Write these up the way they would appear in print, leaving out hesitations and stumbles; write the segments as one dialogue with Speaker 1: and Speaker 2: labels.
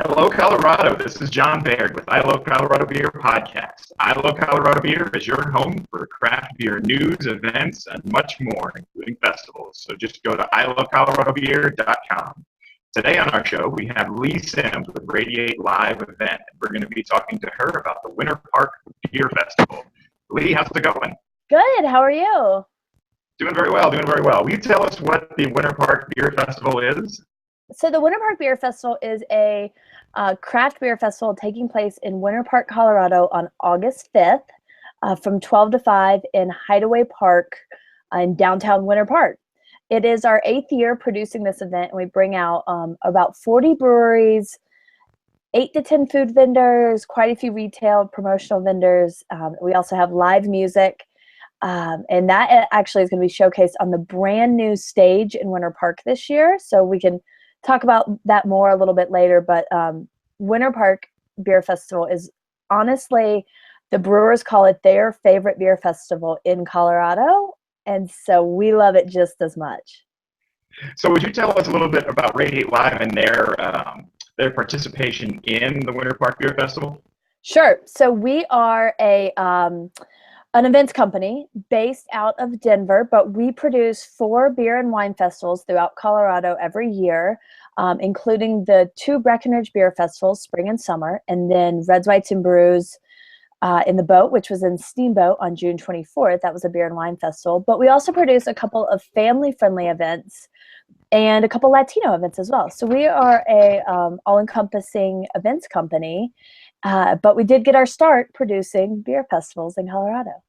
Speaker 1: Hello, Colorado. This is John Baird with I Love Colorado Beer podcast. I Love Colorado Beer is your home for craft beer news, events, and much more, including festivals. So just go to ilovecoloradobeer.com. Today on our show, we have Lee Sims with Radiate Live Event. We're going to be talking to her about the Winter Park Beer Festival. Lee, how's it going?
Speaker 2: Good. How are you?
Speaker 1: Doing very well, doing very well. Will you tell us what the Winter Park Beer Festival is?
Speaker 2: So the Winter Park Beer Festival is a craft beer festival taking place in Winter Park, Colorado on August 5th from 12 to 5 in Hideaway Park in downtown Winter Park. It is our 8th year producing this event, and we bring out about 40 breweries, 8 to 10 food vendors, quite a few retail promotional vendors. We also have live music, and that actually is going to be showcased on the brand new stage in Winter Park this year. So we can talk about that more a little bit later, but Winter Park Beer Festival is honestly, the brewers call it their favorite beer festival in Colorado, and so we love it just as much.
Speaker 1: So would you tell us a little bit about Radiate Live and their participation in the Winter Park Beer Festival?
Speaker 2: Sure. So we are an events company based out of Denver, but we produce 4 beer and wine festivals throughout Colorado every year, including the 2 Breckenridge Beer Festivals, spring and summer, and then Reds, Whites, and Brews in the Boat, which was in Steamboat on June 24th. That was a beer and wine festival. But we also produce a couple of family-friendly events and a couple Latino events as well. So we are a all-encompassing events company. But we did get our start producing beer festivals in Colorado.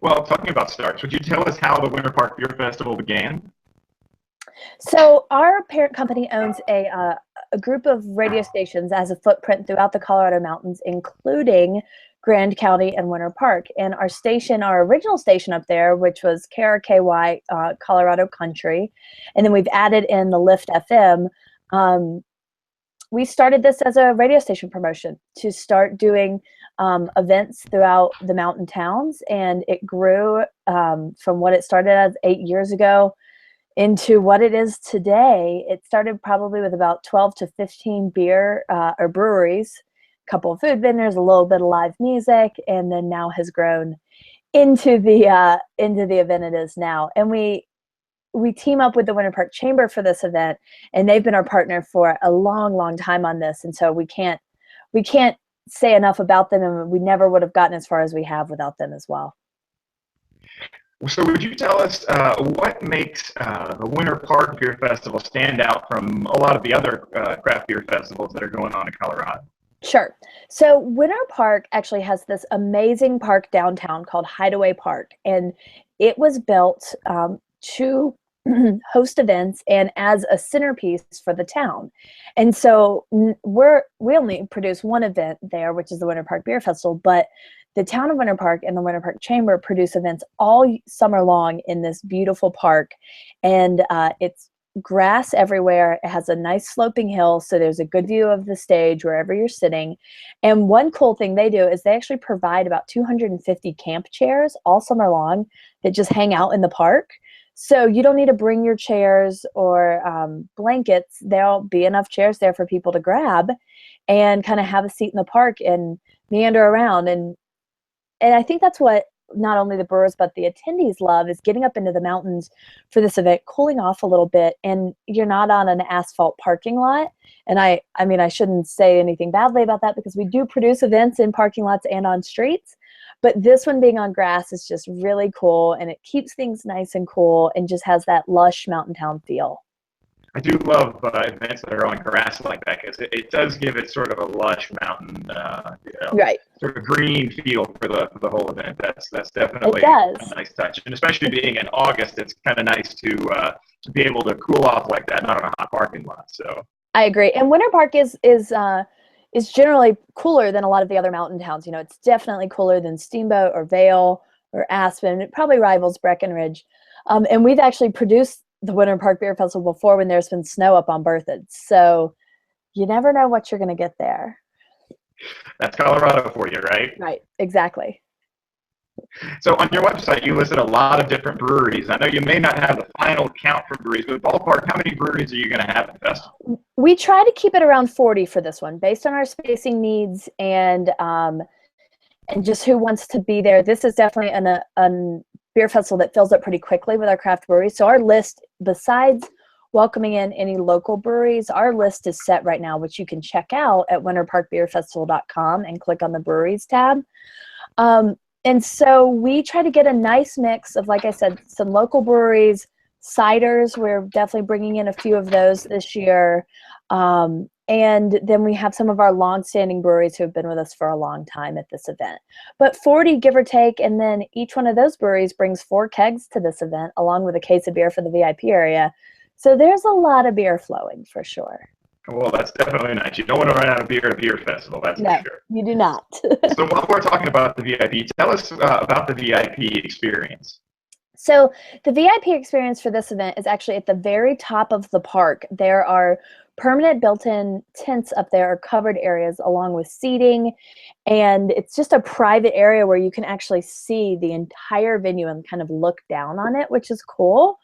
Speaker 1: Well, talking about starts, would you tell us how the Winter Park Beer Festival began?
Speaker 2: So our parent company owns a group of radio stations as a footprint throughout the Colorado mountains, including Grand County and Winter Park. And our original station up there, which was KRKY, Colorado Country, and then we've added in the Lift FM. We started this as a radio station promotion to start doing events throughout the mountain towns, and it grew from what it started as 8 years ago into what it is today. It started probably with about 12 to 15 beer or breweries, a couple of food vendors, a little bit of live music, and then now has grown into the event it is now. And we team up with the Winter Park Chamber for this event, and they've been our partner for a long, long time on this. And so we can't say enough about them, and we never would have gotten as far as we have without them as well.
Speaker 1: So would you tell us what makes the Winter Park Beer Festival stand out from a lot of the other craft beer festivals that are going on in Colorado?
Speaker 2: Sure. So Winter Park actually has this amazing park downtown called Hideaway Park, and it was built to host events and as a centerpiece for the town. And so we only produce one event there, which is the Winter Park Beer Festival, but the town of Winter Park and the Winter Park Chamber produce events all summer long in this beautiful park. And it's grass everywhere. It has a nice sloping hill, so there's a good view of the stage wherever you're sitting. And one cool thing they do is they actually provide about 250 camp chairs all summer long that just hang out in the park. So you don't need to bring your chairs or blankets. There'll be enough chairs there for people to grab and kind of have a seat in the park and meander around. And I think that's what not only the brewers but the attendees love, is getting up into the mountains for this event, cooling off a little bit, and you're not on an asphalt parking lot. And I mean, I shouldn't say anything badly about that, because we do produce events in parking lots and on streets. But this one being on grass is just really cool, and it keeps things nice and cool and just has that lush mountain town feel.
Speaker 1: I do love events that are on grass like that, because it does give it sort of a lush mountain,
Speaker 2: right,
Speaker 1: sort of green feel for the whole event. That's definitely
Speaker 2: a
Speaker 1: nice touch, and especially being in August, it's kind of nice to be able to cool off like that, not on a hot parking lot. So
Speaker 2: I agree, and Winter Park is generally cooler than a lot of the other mountain towns. You know, it's definitely cooler than Steamboat or Vail or Aspen. It probably rivals Breckenridge, and we've actually produced the Winter Park Beer Festival before when there's been snow up on Berthoud. So you never know what you're going to get there.
Speaker 1: That's Colorado for you, right?
Speaker 2: Right, exactly.
Speaker 1: So on your website, you listed a lot of different breweries. I know you may not have the final count for breweries, but ballpark, how many breweries are you going to have at the festival?
Speaker 2: We try to keep it around 40 for this one, based on our spacing needs and just who wants to be there. This is definitely a beer festival that fills up pretty quickly with our craft breweries. So our list, besides welcoming in any local breweries, our list is set right now, which you can check out at winterparkbeerfestival.com and click on the breweries tab. And so we try to get a nice mix of, like I said, some local breweries, ciders. We're definitely bringing in a few of those this year. And then we have some of our long-standing breweries who have been with us for a long time at this event. But 40, give or take, and then each one of those breweries brings 4 kegs to this event, along with a case of beer for the VIP area. So there's a lot of beer flowing for sure.
Speaker 1: Well, that's definitely nice. You don't want to run out of beer at a beer festival, that's
Speaker 2: No,
Speaker 1: for sure.
Speaker 2: you do not.
Speaker 1: So while we're talking about the VIP, tell us about the VIP experience.
Speaker 2: So the VIP experience for this event is actually at the very top of the park. There are permanent built-in tents up there, or covered areas, along with seating, and it's just a private area where you can actually see the entire venue and kind of look down on it, which is cool.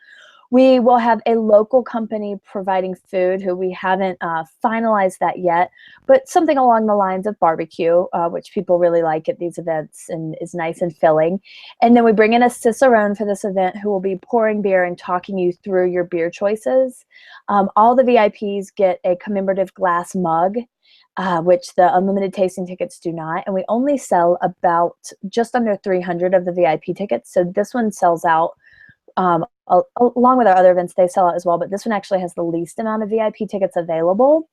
Speaker 2: We will have a local company providing food who we haven't finalized that yet, but something along the lines of barbecue, which people really like at these events and is nice and filling. And then we bring in a cicerone for this event who will be pouring beer and talking you through your beer choices. All the VIPs get a commemorative glass mug, which the unlimited tasting tickets do not. And we only sell about just under 300 of the VIP tickets. So this one sells out. Along with our other events, they sell out as well, but this one actually has the least amount of VIP tickets available.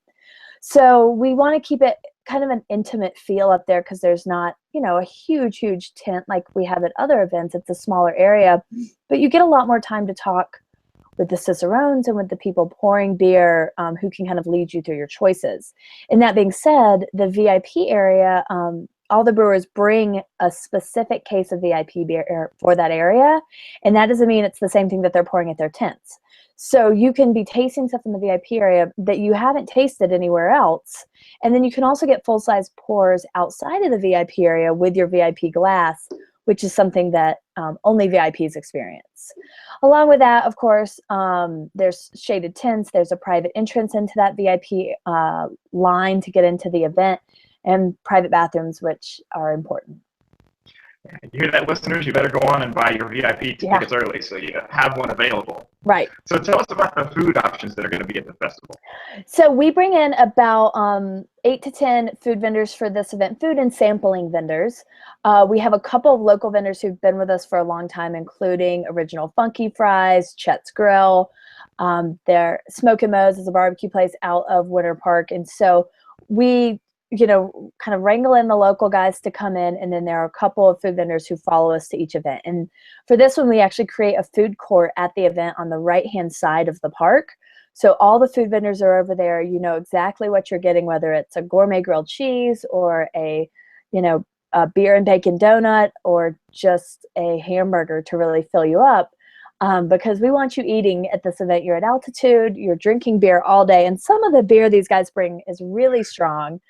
Speaker 2: So we want to keep it kind of an intimate feel up there, because there's not, a huge tent like we have at other events. It's a smaller area, but you get a lot more time to talk with the cicerones and with the people pouring beer, who can kind of lead you through your choices. And that being said, the VIP area, all the brewers bring a specific case of VIP beer for that area, and that doesn't mean it's the same thing that they're pouring at their tents. So you can be tasting stuff in the VIP area that you haven't tasted anywhere else, and then you can also get full-size pours outside of the VIP area with your VIP glass, which is something that only VIPs experience. Along with that, of course, there's shaded tents, there's a private entrance into that VIP line to get into the event, and private bathrooms, which are important.
Speaker 1: You hear that, listeners? You better go on and buy your VIP tickets early so you have one available.
Speaker 2: Right.
Speaker 1: So tell us about the food options that are going to be at the festival.
Speaker 2: So we bring in about 8 to 10 food vendors for this event, food and sampling vendors. We have a couple of local vendors who've been with us for a long time, including Original Funky Fries, Chet's Grill. Their Smoke and Mo's is a barbecue place out of Winter Park. And so we kind of wrangle in the local guys to come in, and then there are a couple of food vendors who follow us to each event. And for this one, we actually create a food court at the event on the right-hand side of the park. So all the food vendors are over there. You know exactly what you're getting, whether it's a gourmet grilled cheese or a beer and bacon donut or just a hamburger to really fill you up. Because we want you eating at this event. You're at altitude, you're drinking beer all day, and some of the beer these guys bring is really strong.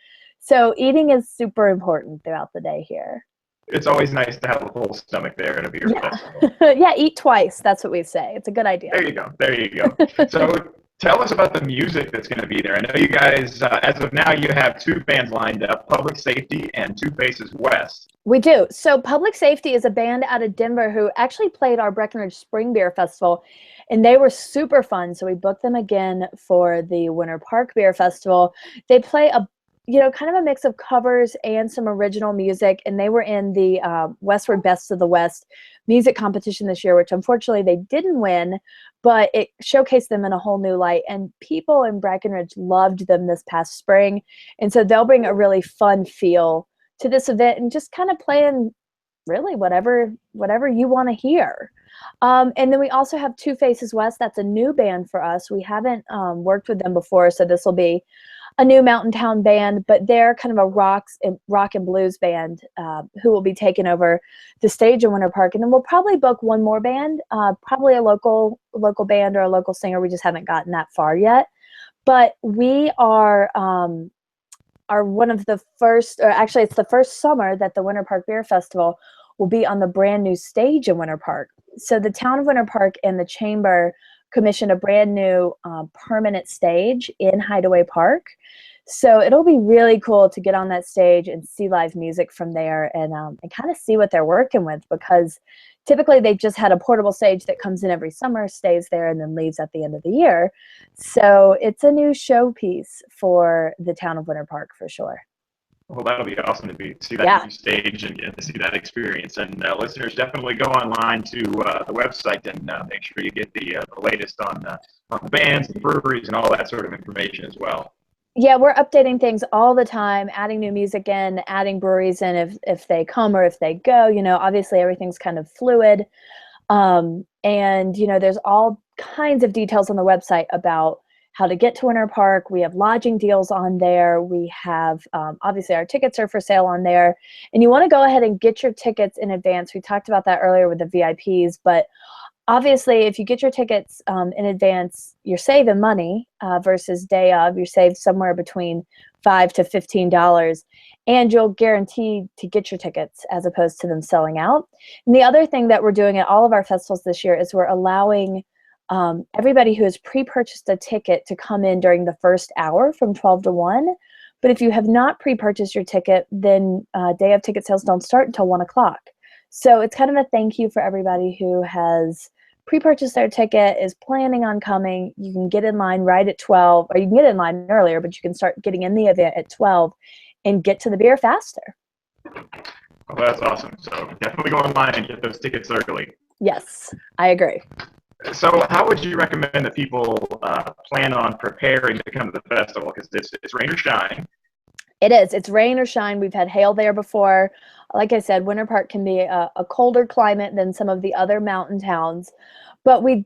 Speaker 2: So eating is super important throughout the day here.
Speaker 1: It's always nice to have a full stomach there at a beer festival.
Speaker 2: Yeah, eat twice. That's what we say. It's a good idea.
Speaker 1: There you go. There you go. So tell us about the music that's going to be there. I know you guys, as of now, you have 2 bands lined up, Public Safety and Two Faces West.
Speaker 2: We do. So Public Safety is a band out of Denver who actually played our Breckenridge Spring Beer Festival, and they were super fun. So we booked them again for the Winter Park Beer Festival. They play kind of a mix of covers and some original music, and they were in the Westward Best of the West music competition this year, which unfortunately they didn't win, but it showcased them in a whole new light, and people in Breckenridge loved them this past spring. And so they'll bring a really fun feel to this event and just kind of playing really whatever you want to hear. And then we also have Two Faces West. That's a new band for us. We haven't worked with them before, so this will be a new Mountain Town band, but they're kind of a rock and blues band who will be taking over the stage in Winter Park. And then we'll probably book one more band, probably a local band or a local singer. We just haven't gotten that far yet. But we are one of the first, or actually it's the first summer that the Winter Park Beer Festival will be on the brand new stage in Winter Park. So the town of Winter Park and the chamber commissioned a brand new permanent stage in Hideaway Park. So it'll be really cool to get on that stage and see live music from there, and kind of see what they're working with, because typically they've just had a portable stage that comes in every summer, stays there, and then leaves at the end of the year. So it's a new showpiece for the town of Winter Park for sure.
Speaker 1: Well, that'll be awesome to see that new stage and get to see that experience. And listeners, definitely go online to the website and make sure you get the latest on the bands and breweries and all that sort of information as well.
Speaker 2: Yeah, we're updating things all the time, adding new music in, adding breweries in if they come or if they go. You know, obviously everything's kind of fluid. And, you know, there's all kinds of details on the website about how to get to Winter Park. We have lodging deals on there. We have, obviously our tickets are for sale on there. And you want to go ahead and get your tickets in advance. We talked about that earlier with the VIPs, but obviously, if you get your tickets in advance, you're saving money versus day of. You're saved somewhere between $5 to $15, and you'll guarantee to get your tickets as opposed to them selling out. And the other thing that we're doing at all of our festivals this year is we're allowing everybody who has pre-purchased a ticket to come in during the first hour from 12 to 1. But if you have not pre-purchased your ticket, then day of ticket sales don't start until 1 o'clock. So it's kind of a thank you for everybody who has pre-purchased their ticket, is planning on coming. You can get in line right at 12, or you can get in line earlier, but you can start getting in the event at 12 and get to the beer faster.
Speaker 1: Well, that's awesome. So definitely go online and get those tickets early.
Speaker 2: Yes, I agree.
Speaker 1: So how would you recommend that people plan on preparing to come to the festival? Because it's rain or shine.
Speaker 2: It is. It's rain or shine. We've had hail there before. Like I said, Winter Park can be a colder climate than some of the other mountain towns. But we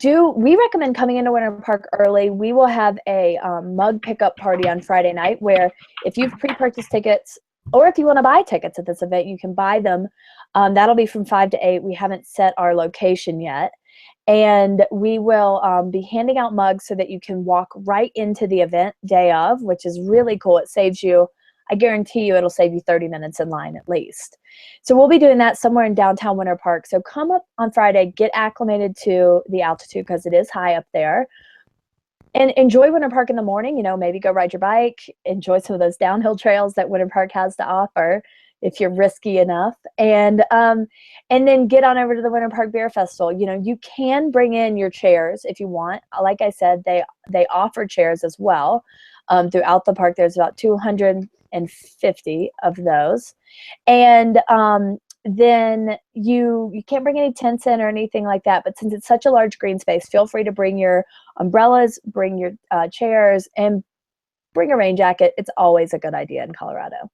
Speaker 2: recommend coming into Winter Park early. We will have a mug pickup party on Friday night, where if you've pre-purchased tickets, or if you want to buy tickets at this event, you can buy them. That'll be from 5 to 8. We haven't set our location yet. And we will be handing out mugs so that you can walk right into the event day of, which is really cool. It saves you, I guarantee you, it'll save you 30 minutes in line at least. So we'll be doing that somewhere in downtown Winter Park. So come up on Friday, get acclimated to the altitude because it is high up there, and enjoy Winter Park in the morning. You know, maybe go ride your bike, enjoy some of those downhill trails that Winter Park has to offer if you're risky enough, and then get on over to the Winter Park Beer Festival. You know, you can bring in your chairs if you want. Like I said, they offer chairs as well. Throughout the park, there's about 250 of those. And then you can't bring any tents in or anything like that. But since it's such a large green space, feel free to bring your umbrellas, bring your chairs, and bring a rain jacket. It's always a good idea in Colorado.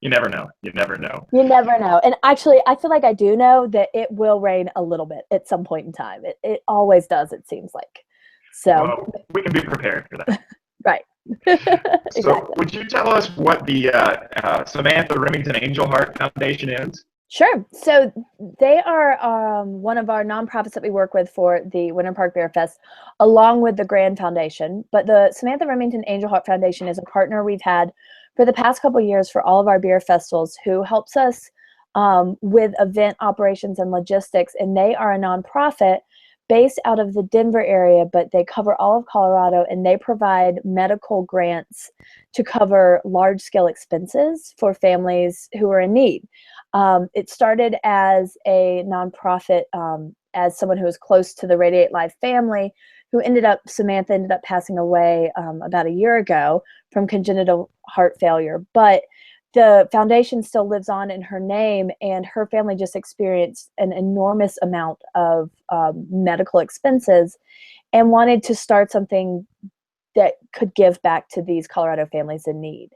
Speaker 1: You never know. You never know.
Speaker 2: You never know. And actually, I feel like I do know that it will rain a little bit at some point in time. It always does, it seems like. So
Speaker 1: well, we can be prepared for that.
Speaker 2: Right.
Speaker 1: So
Speaker 2: Exactly.
Speaker 1: would you tell us what the Samantha Remington Angel Heart Foundation is?
Speaker 2: Sure. So they are one of our nonprofits that we work with for the Winter Park Beer Fest, along with the Grand Foundation. But the Samantha Remington Angel Heart Foundation is a partner we've had for the past couple of years for all of our beer festivals, who helps us with event operations and logistics. And they are a nonprofit based out of the Denver area, but they cover all of Colorado, and they provide medical grants to cover large-scale expenses for families who are in need. It started as a nonprofit, as someone who was close to the Radiate Live family, Samantha ended up passing away about a year ago from congenital heart failure. But the foundation still lives on in her name, and her family just experienced an enormous amount of medical expenses and wanted to start something that could give back to these Colorado families in need.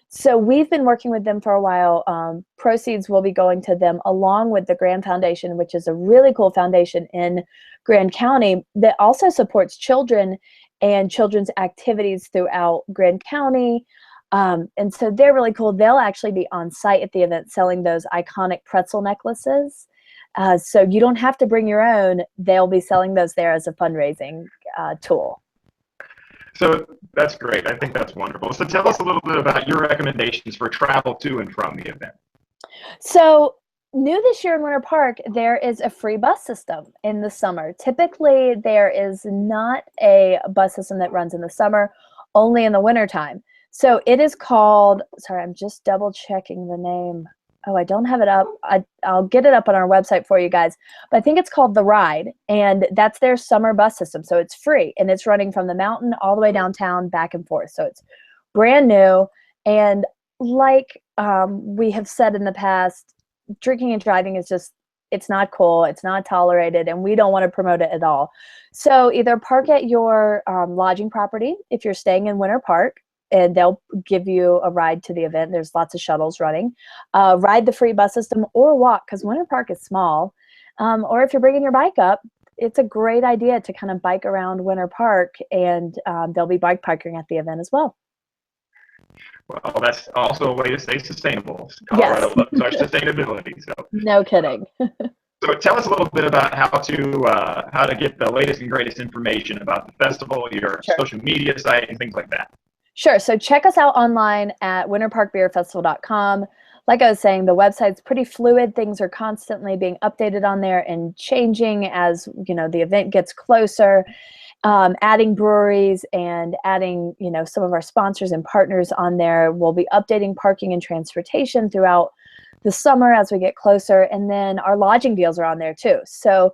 Speaker 2: So we've been working with them for a while. Proceeds will be going to them, along with the Grand Foundation, which is a really cool foundation in Grand County that also supports children and children's activities throughout Grand County. And so they're really cool. They'll actually be on site at the event selling those iconic pretzel necklaces. So you don't have to bring your own. They'll be selling those there as a fundraising tool.
Speaker 1: So that's great. I think that's wonderful. So tell us a little bit about your recommendations for travel to and from the event.
Speaker 2: So New this year in Winter Park, there is a free bus system in the summer. Typically, there is not a bus system that runs in the summer, only in the wintertime. So it is called, sorry, I'm just double checking the name. Oh, I don't have it up. I'll get it up on our website for you guys. But I think it's called The Ride, and that's their summer bus system. So it's free, and it's running from the mountain all the way downtown, back and forth. So it's brand new. And like we have said in the past, drinking and driving is just, it's not cool, it's not tolerated, and we don't want to promote it at all. So either park at your lodging property if you're staying in Winter Park, and they'll give you a ride to the event. There's lots of shuttles running. Ride the free bus system or walk, because Winter Park is small. Or if you're bringing your bike up, it's a great idea to kind of bike around Winter Park, and there'll be bike parking at the event as well.
Speaker 1: Well, that's also a way to stay sustainable.
Speaker 2: Yes.
Speaker 1: Colorado loves our sustainability. So
Speaker 2: No kidding.
Speaker 1: So tell us a little bit about how to get the latest and greatest information about the festival, your
Speaker 2: Sure.
Speaker 1: social media site, and things like that.
Speaker 2: Sure. So check us out online at winterparkbeerfestival.com. Like I was saying, the website's pretty fluid. Things are constantly being updated on there and changing as the event gets closer. Adding breweries and adding some of our sponsors and partners on there. We'll be updating parking and transportation throughout the summer as we get closer, and then our lodging deals are on there too. So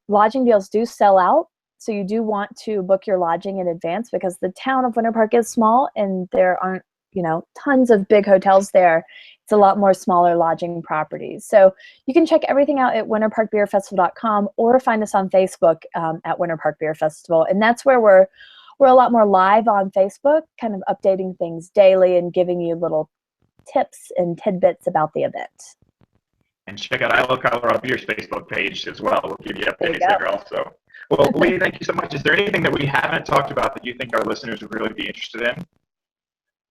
Speaker 2: lodging deals do sell out, so you do want to book your lodging in advance, because the town of Winter Park is small and there aren't tons of big hotels there. It's a lot more smaller lodging properties. So you can check everything out at winterparkbeerfestival.com, or find us on Facebook at Winter Park Beer Festival. And that's where we're a lot more live on Facebook, kind of updating things daily and giving you little tips and tidbits about the event.
Speaker 1: And check out I Love Colorado Beer's Facebook page as well. We'll give you updates
Speaker 2: There you
Speaker 1: there also. Well, Lee, thank you so much. Is there anything that we haven't talked about that you think our listeners would really be interested in?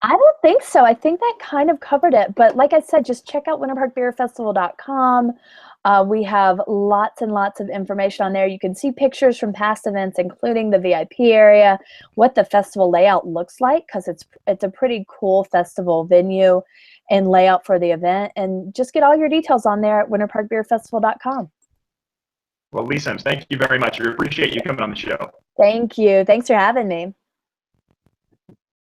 Speaker 2: I don't think so. I think that kind of covered it. But like I said, just check out winterparkbeerfestival.com. We have lots and lots of information on there. You can see pictures from past events, including the VIP area, what the festival layout looks like, because it's a pretty cool festival venue and layout for the event. And just get all your details on there at winterparkbeerfestival.com.
Speaker 1: Well, Lee Sims, thank you very much. We appreciate you coming on the show.
Speaker 2: Thank you. Thanks for having me.